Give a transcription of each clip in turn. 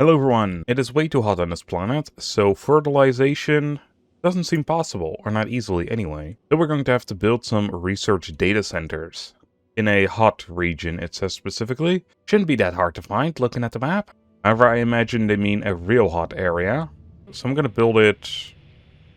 Hello everyone, it is way too hot on this planet, so fertilization doesn't seem possible, or not easily anyway. So we're going to have to build some research data centers. In a hot region, it says specifically. Shouldn't be that hard to find looking at the map. However, I imagine they mean a real hot area. So I'm going to build it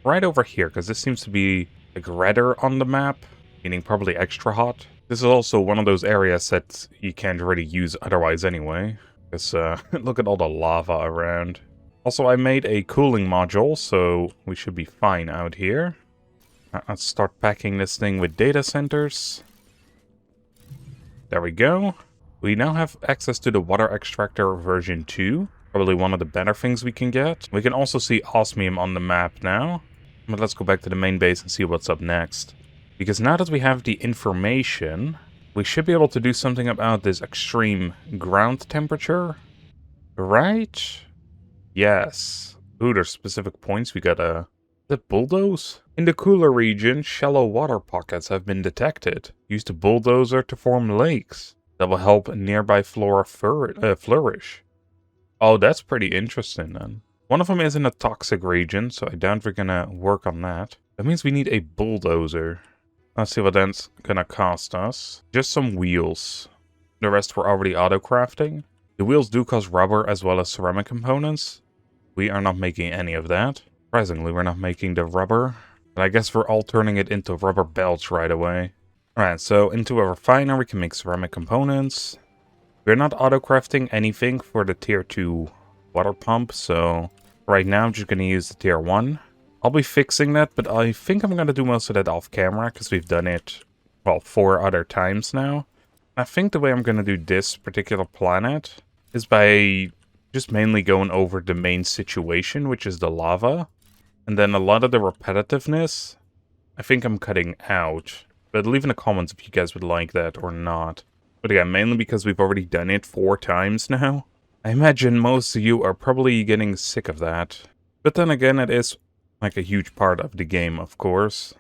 right over here, because this seems to be like redder on the map, meaning probably extra hot. This is also one of those areas that you can't really use otherwise anyway. Because look at all the lava around. Also, I made a cooling module, so we should be fine out here. Let's start packing this thing with data centers. There we go. We now have access to the water extractor version 2. Probably one of the better things we can get. We can also see osmium on the map now. But let's go back to the main base and see what's up next. Because now that we have the information, we should be able to do something about this extreme ground temperature. Right? Yes. Ooh, there's specific points we gotta... The bulldoze? In the cooler region, shallow water pockets have been detected. Use the bulldozer to form lakes. That will help nearby flora flourish. Oh, that's pretty interesting then. One of them is in a toxic region, so I doubt we're gonna work on that. That means we need a bulldozer. Let's see what that's gonna cost us. Just some wheels. The rest we're already auto-crafting. The wheels do cost rubber as well as ceramic components. We are not making any of that. Surprisingly, we're not making the rubber. But I guess we're all turning it into rubber belts right away. Alright, so into a refiner we can make ceramic components. We're not auto-crafting anything for the tier 2 water pump, so right now I'm just gonna use the tier 1. I'll be fixing that, but I think I'm gonna do most of that off camera, because we've done it, well, 4 other times now. I think the way I'm gonna do this particular planet is by just mainly going over the main situation, which is the lava. And then a lot of the repetitiveness, I think I'm cutting out. But leave in the comments if you guys would like that or not. But again, mainly because we've already done it 4 times now. I imagine most of you are probably getting sick of that. But then again, it is like a huge part of the game, of course.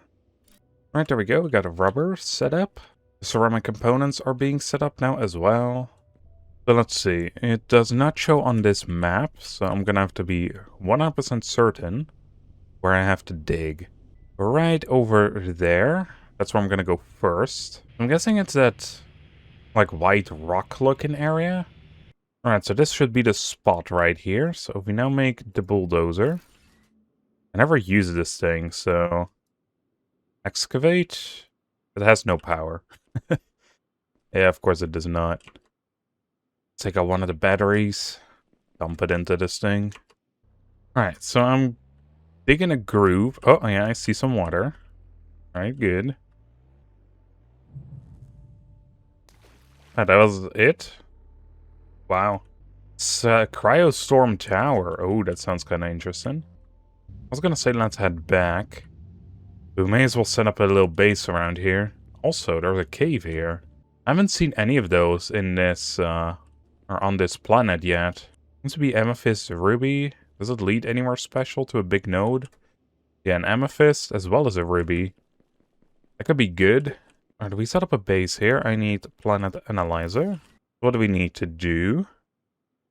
Right, there we go. We got a rubber set up. The ceramic components are being set up now as well. So let's see. It does not show on this map, so I'm gonna have to be 100% certain where I have to dig. Right over there. That's where I'm gonna go first. I'm guessing it's that like white rock looking area. Alright, so this should be the spot right here. So if we now make the bulldozer. I never use this thing, so... Excavate? It has no power. Yeah, of course it does not. Take out one of the batteries. Dump it into this thing. Alright, so I'm digging a groove. Oh, yeah, I see some water. Alright, good. Oh, that was it? Wow. It's a Cryostorm tower. Oh, that sounds kind of interesting. I was gonna say let's head back. We may as well set up a little base around here. Also, there's a cave here. I haven't seen any of those in this, or on this planet yet. Seems to be amethyst, ruby. Does it lead anywhere special to a big node? Yeah, an amethyst as well as a ruby. That could be good. Alright, we set up a base here. I need planet analyzer. What do we need to do?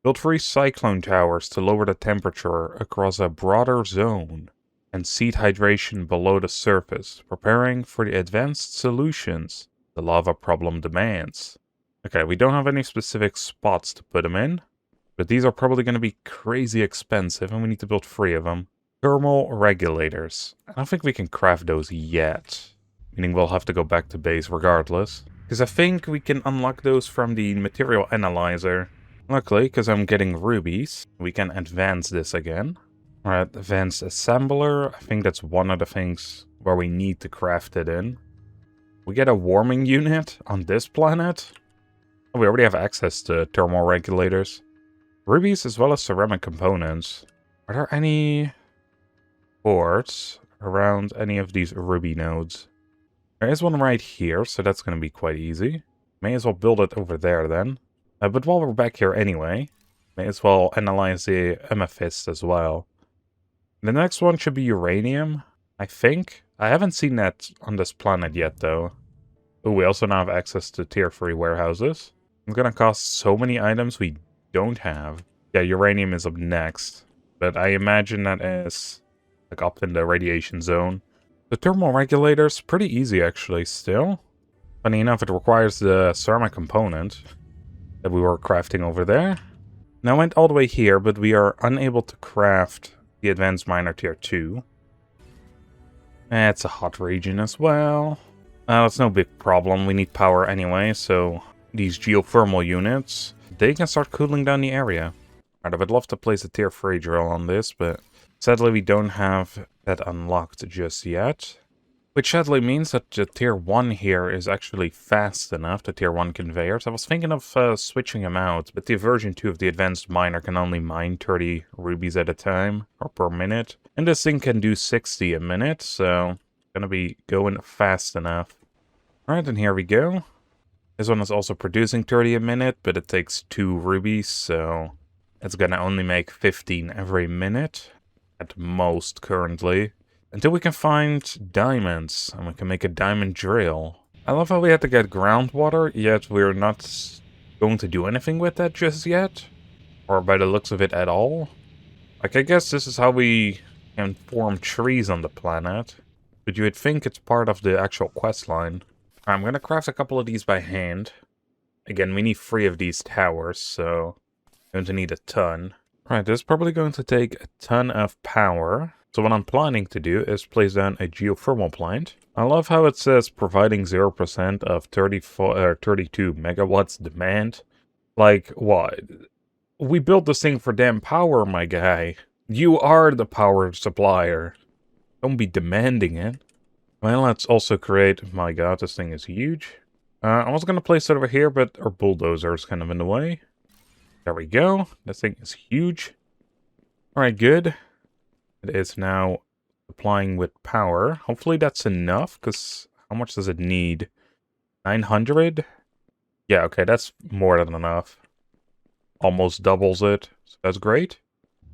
Build 3 cyclone towers to lower the temperature across a broader zone. And seed hydration below the surface, preparing for the advanced solutions the lava problem demands. Okay, we don't have any specific spots to put them in, but these are probably going to be crazy expensive, and we need to build 3 of them. Thermal regulators. I don't think we can craft those yet, meaning we'll have to go back to base regardless. Because I think we can unlock those from the material analyzer. Luckily, because I'm getting rubies, we can advance this again. Alright, advanced assembler. I think that's one of the things where we need to craft it in. We get a warming unit on this planet. Oh, we already have access to thermal regulators. Rubies as well as ceramic components. Are there any ports around any of these ruby nodes? There is one right here, so that's going to be quite easy. May as well build it over there then. But while we're back here anyway, may as well analyze the amethyst as well. The next one should be uranium, I think. I haven't seen that on this planet yet, though. Oh, we also now have access to tier 3 warehouses. It's gonna cost so many items we don't have. Yeah, uranium is up next. But I imagine that is like up in the radiation zone. The thermal regulator's pretty easy actually still. Funny enough, it requires the ceramic component that we were crafting over there. Now I went all the way here, but we are unable to craft the advanced miner tier 2. It's a hot region as well. That's no big problem, we need power anyway, so these geothermal units, they can start cooling down the area. Alright, I would love to place a tier 3 drill on this, but sadly we don't have that unlocked just yet. Which sadly means that the tier 1 here is actually fast enough, the tier 1 conveyors. I was thinking of switching them out, but the version 2 of the advanced miner can only mine 30 rubies at a time, or per minute. And this thing can do 60 a minute, so gonna be going fast enough. Alright, and here we go. This one is also producing 30 a minute, but it takes 2 rubies, so it's gonna only make 15 every minute, at most currently. Until we can find diamonds, and we can make a diamond drill. I love how we had to get groundwater, yet we're not going to do anything with that just yet. Or by the looks of it at all. Like, I guess this is how we can form trees on the planet. But you would think it's part of the actual quest line. I'm gonna craft a couple of these by hand. Again, we need 3 of these towers, so I'm going to need a ton. Right, this is probably going to take a ton of power. So what I'm planning to do is place down a geothermal plant. I love how it says providing 0% of 32 megawatts demand. Like, what? We built this thing for damn power, my guy. You are the power supplier. Don't be demanding it. Well, let's also create... My god, this thing is huge. I was going to place it over here, but our bulldozer is kind of in the way. There we go. This thing is huge. Alright, good. It is now supplying with power. Hopefully that's enough, because how much does it need? 900? Yeah, okay, that's more than enough. Almost doubles it, so that's great.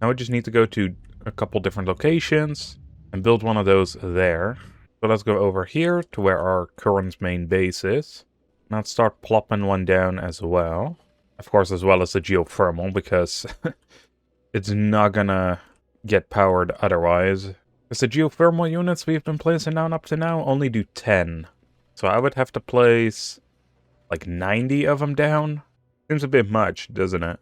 Now we just need to go to a couple different locations and build one of those there. So let's go over here to where our current main base is. Now let's start plopping one down as well. Of course, as well as the geothermal, because it's not gonna get powered otherwise. Because the geothermal units we've been placing down up to now only do 10. So I would have to place like 90 of them down. Seems a bit much, doesn't it?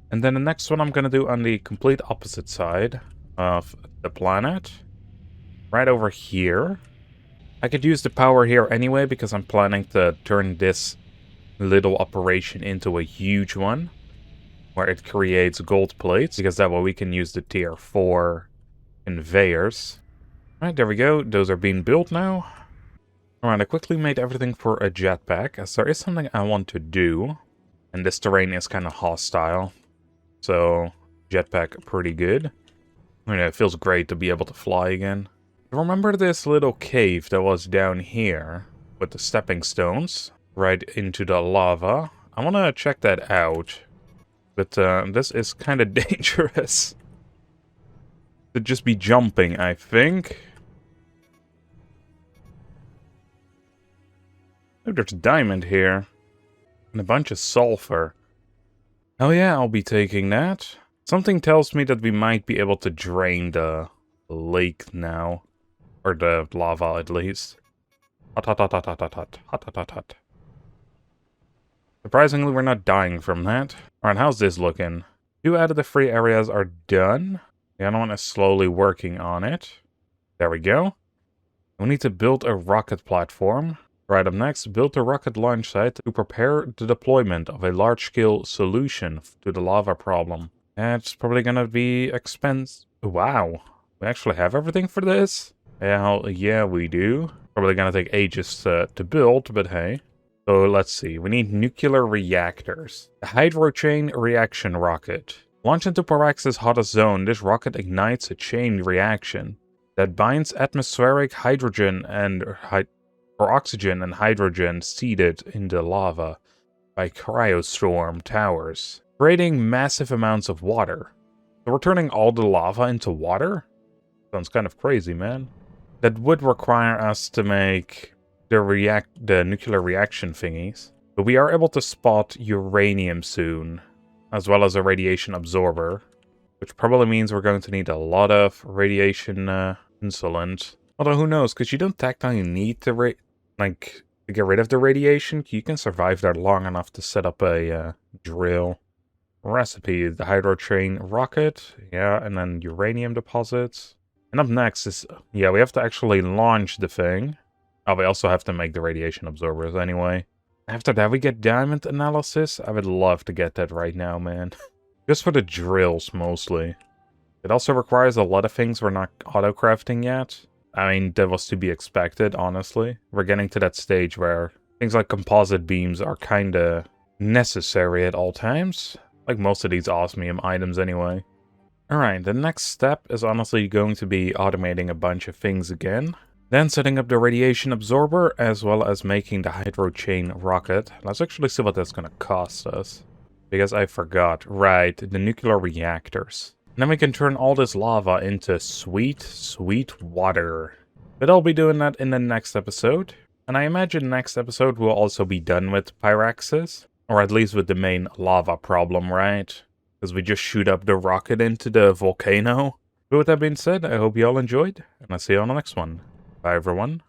And then the next one I'm gonna do on the complete opposite side of the planet. Right over here. I could use the power here anyway, because I'm planning to turn this little operation into a huge one. Where it creates gold plates, because that way we can use the tier 4 conveyors. Alright, there we go. Those are being built now. Alright, I quickly made everything for a jetpack, as there is something I want to do. And this terrain is kind of hostile. So, jetpack pretty good. I mean, it feels great to be able to fly again. Remember this little cave that was down here with the stepping stones right into the lava? I want to check that out. But this is kind of dangerous. To just be jumping, I think. Oh, there's diamond here. And a bunch of sulfur. Oh yeah, I'll be taking that. Something tells me that we might be able to drain the lake now. Or the lava, at least. Hot, hot, hot, hot, hot, hot, hot, hot, hot, hot, hot. Surprisingly, we're not dying from that. Alright, how's this looking? 2 out of the 3 areas are done. The other one is slowly working on it. There we go. We need to build a rocket platform. Right up next, build a rocket launch site to prepare the deployment of a large-scale solution to the lava problem. That's probably gonna be expensive. Wow. We actually have everything for this? Hell, yeah, we do. Probably gonna take ages to build, but hey. So let's see, we need nuclear reactors. The hydrochain reaction rocket. Launched into Pyraxis' hottest zone, this rocket ignites a chain reaction that binds atmospheric hydrogen or oxygen and hydrogen seeded in the lava by Cryostorm towers, creating massive amounts of water. So we're turning all the lava into water? Sounds kind of crazy, man. That would require us to make the nuclear reaction thingies. But we are able to spot uranium soon. as well as a radiation absorber, which probably means we're going to need a lot of radiation insulant. Although who knows, because you don't technically need to to get rid of the radiation. You can survive there long enough to set up a drill. Recipe, the hydrotrain rocket, yeah, and then uranium deposits. And up next is, yeah, we have to actually launch the thing. Oh, we also have to make the radiation absorbers anyway. After that, we get diamond analysis. I would love to get that right now, man. Just for the drills, mostly. It also requires a lot of things we're not auto-crafting yet. I mean, that was to be expected, honestly. We're getting to that stage where things like composite beams are kinda necessary at all times. Like most of these osmium items anyway. Alright, the next step is honestly going to be automating a bunch of things again. Then setting up the radiation absorber, as well as making the hydrochain rocket. Let's actually see what that's gonna cost us. Because I forgot. Right, the nuclear reactors. And then we can turn all this lava into sweet, sweet water. But I'll be doing that in the next episode. And I imagine next episode we'll also be done with Pyraxis. Or at least with the main lava problem, right? Because we just shoot up the rocket into the volcano. But with that being said, I hope you all enjoyed. And I'll see you on the next one. Bye everyone.